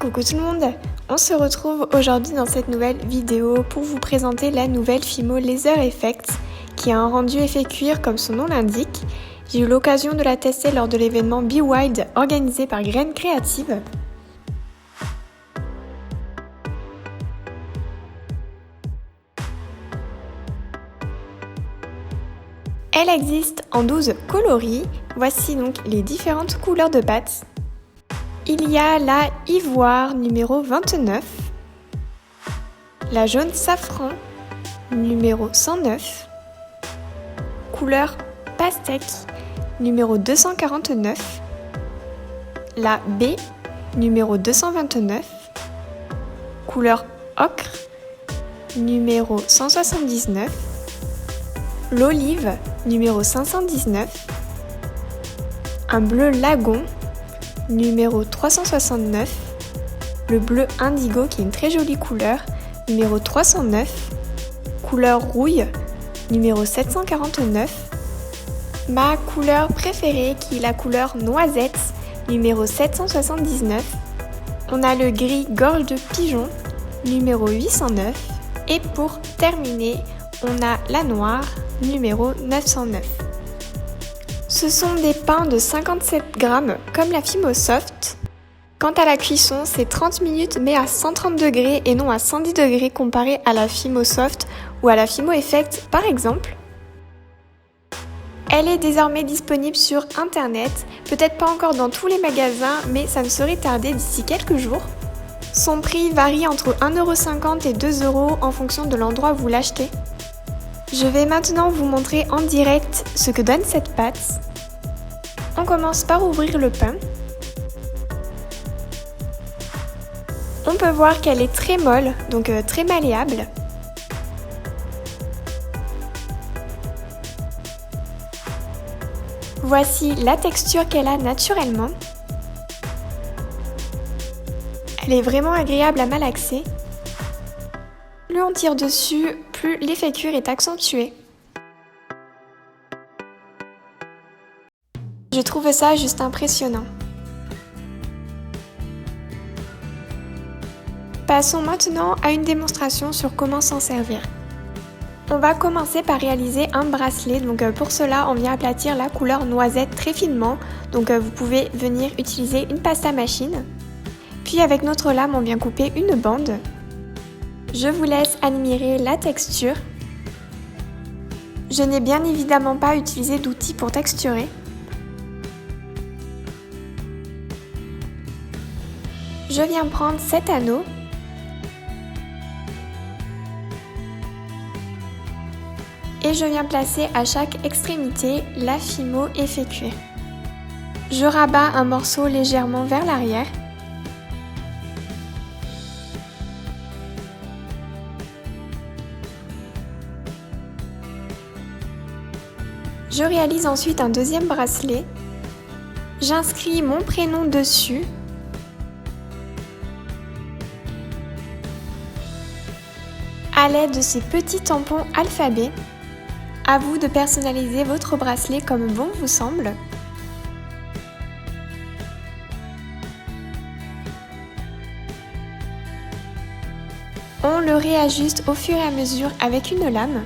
Coucou tout le monde, on se retrouve aujourd'hui dans cette nouvelle vidéo pour vous présenter la nouvelle Fimo Laser Effects qui a un rendu effet cuir comme son nom l'indique. J'ai eu l'occasion de la tester lors de l'événement Be Wild organisé par Graines Créatives. Elle existe en 12 coloris, voici donc les différentes couleurs de pâte. Il y a la ivoire numéro 29, la jaune safran numéro 109, couleur pastèque numéro 249, la baie numéro 229, couleur ocre numéro 179, l'olive numéro 519, un bleu lagon numéro 369, le bleu indigo qui est une très jolie couleur, numéro 309, couleur rouille, numéro 749, ma couleur préférée qui est la couleur noisette, numéro 779, on a le gris gorge de pigeon, numéro 809, et pour terminer, on a la noire, numéro 909. Ce sont des pains de 57 grammes comme la Fimo Soft. Quant à la cuisson, c'est 30 minutes mais à 130 degrés et non à 110 degrés comparé à la Fimo Soft ou à la Fimo Effect par exemple. Elle est désormais disponible sur internet, peut-être pas encore dans tous les magasins mais ça ne saurait tarder d'ici quelques jours. Son prix varie entre 1,50€ et 2€ en fonction de l'endroit où vous l'achetez. Je vais maintenant vous montrer en direct ce que donne cette pâte. On commence par ouvrir le pain. On peut voir qu'elle est très molle, donc très malléable. Voici la texture qu'elle a naturellement. Elle est vraiment agréable à malaxer. Plus on tire dessus, plus l'effet cuir est accentué. Je trouve ça juste impressionnant. Passons maintenant à une démonstration sur comment s'en servir. On va commencer par réaliser un bracelet, donc pour cela on vient aplatir la couleur noisette très finement, donc vous pouvez venir utiliser une pâte à machine. Puis avec notre lame on vient couper une bande. Je vous laisse admirer la texture. Je n'ai bien évidemment pas utilisé d'outils pour texturer. Je viens prendre cet anneau. Et je viens placer à chaque extrémité la Fimo effet cuir. Je rabats un morceau légèrement vers l'arrière. Je réalise ensuite un deuxième bracelet. J'inscris mon prénom dessus. À l'aide de ces petits tampons alphabet, à vous de personnaliser votre bracelet comme bon vous semble. On le réajuste au fur et à mesure avec une lame.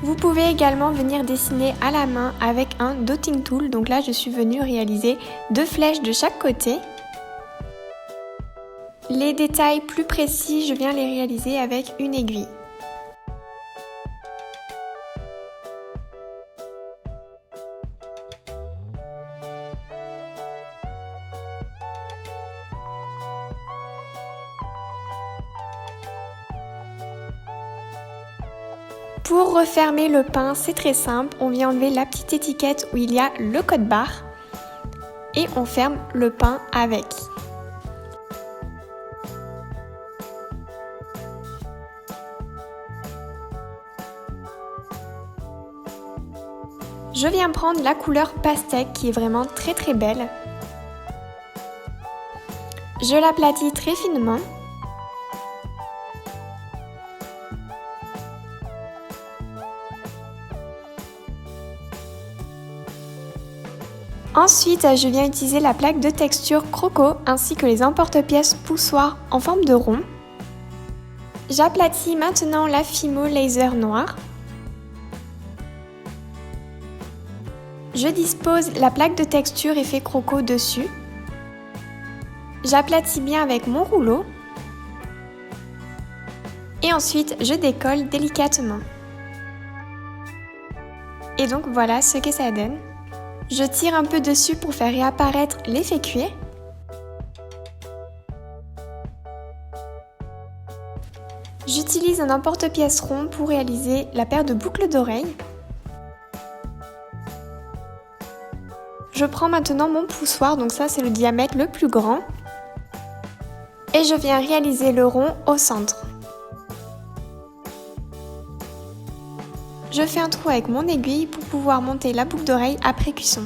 Vous pouvez également venir dessiner à la main avec un dotting tool. Donc là, je suis venue réaliser 2 flèches de chaque côté. Les détails plus précis, je viens les réaliser avec une aiguille. Pour refermer le pain, c'est très simple, on vient enlever la petite étiquette où il y a le code barre et on ferme le pain avec. Je viens prendre la couleur pastèque qui est vraiment très belle. Je l'aplatis très finement. Ensuite, je viens utiliser la plaque de texture Croco ainsi que les emporte-pièces poussoirs en forme de rond. J'aplatis maintenant la Fimo Laser noire. Je dispose la plaque de texture effet Croco dessus. J'aplatis bien avec mon rouleau. Et ensuite, je décolle délicatement. Et donc voilà ce que ça donne. Je tire un peu dessus pour faire réapparaître l'effet cuir. J'utilise un emporte-pièce rond pour réaliser la paire de boucles d'oreilles. Je prends maintenant mon poussoir, donc ça c'est le diamètre le plus grand. Et je viens réaliser le rond au centre. Je fais un trou avec mon aiguille pour pouvoir monter la boucle d'oreille après cuisson.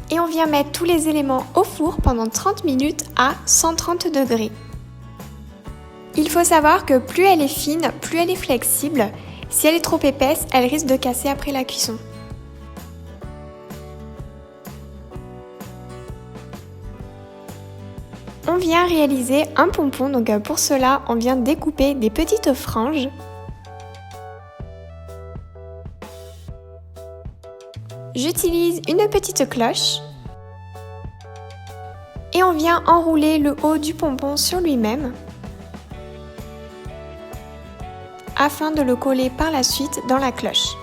Et on vient mettre tous les éléments au four pendant 30 minutes à 130 degrés. Il faut savoir que plus elle est fine, plus elle est flexible. Si elle est trop épaisse, elle risque de casser après la cuisson. On vient réaliser un pompon, donc pour cela, on vient découper des petites franges. J'utilise une petite cloche. Et on vient enrouler le haut du pompon sur lui-même, afin de le coller par la suite dans la cloche.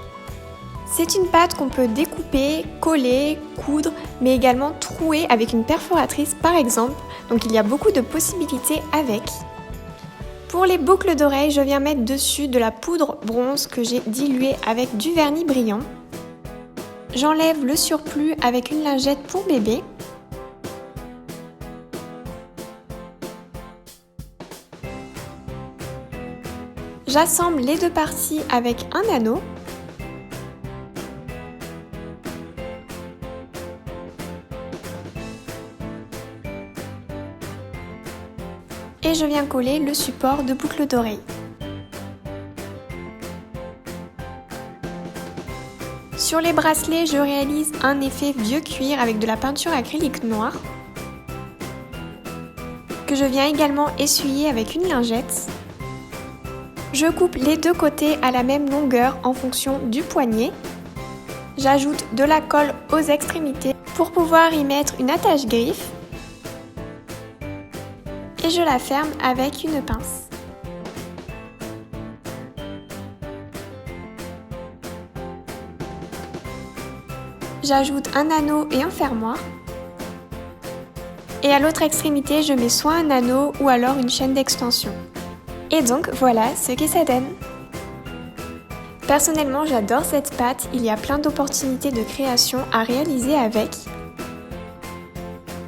C'est une pâte qu'on peut découper, coller, coudre, mais également trouer avec une perforatrice par exemple, donc il y a beaucoup de possibilités avec. Pour les boucles d'oreilles, je viens mettre dessus de la poudre bronze que j'ai diluée avec du vernis brillant. J'enlève le surplus avec une lingette pour bébé. J'assemble les deux parties avec un anneau. Et je viens coller le support de boucle d'oreille. Sur les bracelets, je réalise un effet vieux cuir avec de la peinture acrylique noire que je viens également essuyer avec une lingette. Je coupe les deux côtés à la même longueur en fonction du poignet. J'ajoute de la colle aux extrémités pour pouvoir y mettre une attache griffe. Et je la ferme avec une pince. J'ajoute un anneau et un fermoir. Et à l'autre extrémité, je mets soit un anneau ou alors une chaîne d'extension. Et donc voilà ce que ça donne. Personnellement, j'adore cette pâte, il y a plein d'opportunités de création à réaliser avec.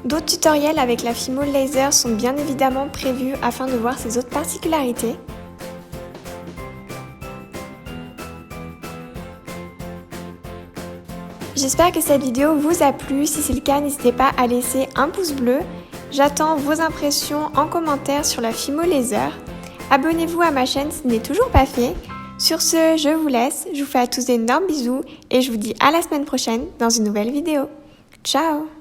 D'autres tutoriels avec la Fimo Laser sont bien évidemment prévus afin de voir ses autres particularités. J'espère que cette vidéo vous a plu, si c'est le cas n'hésitez pas à laisser un pouce bleu. J'attends vos impressions en commentaire sur la Fimo Laser. Abonnez-vous à ma chaîne si ce n'est toujours pas fait. Sur ce, je vous laisse, je vous fais à tous d'énormes bisous et je vous dis à la semaine prochaine dans une nouvelle vidéo. Ciao!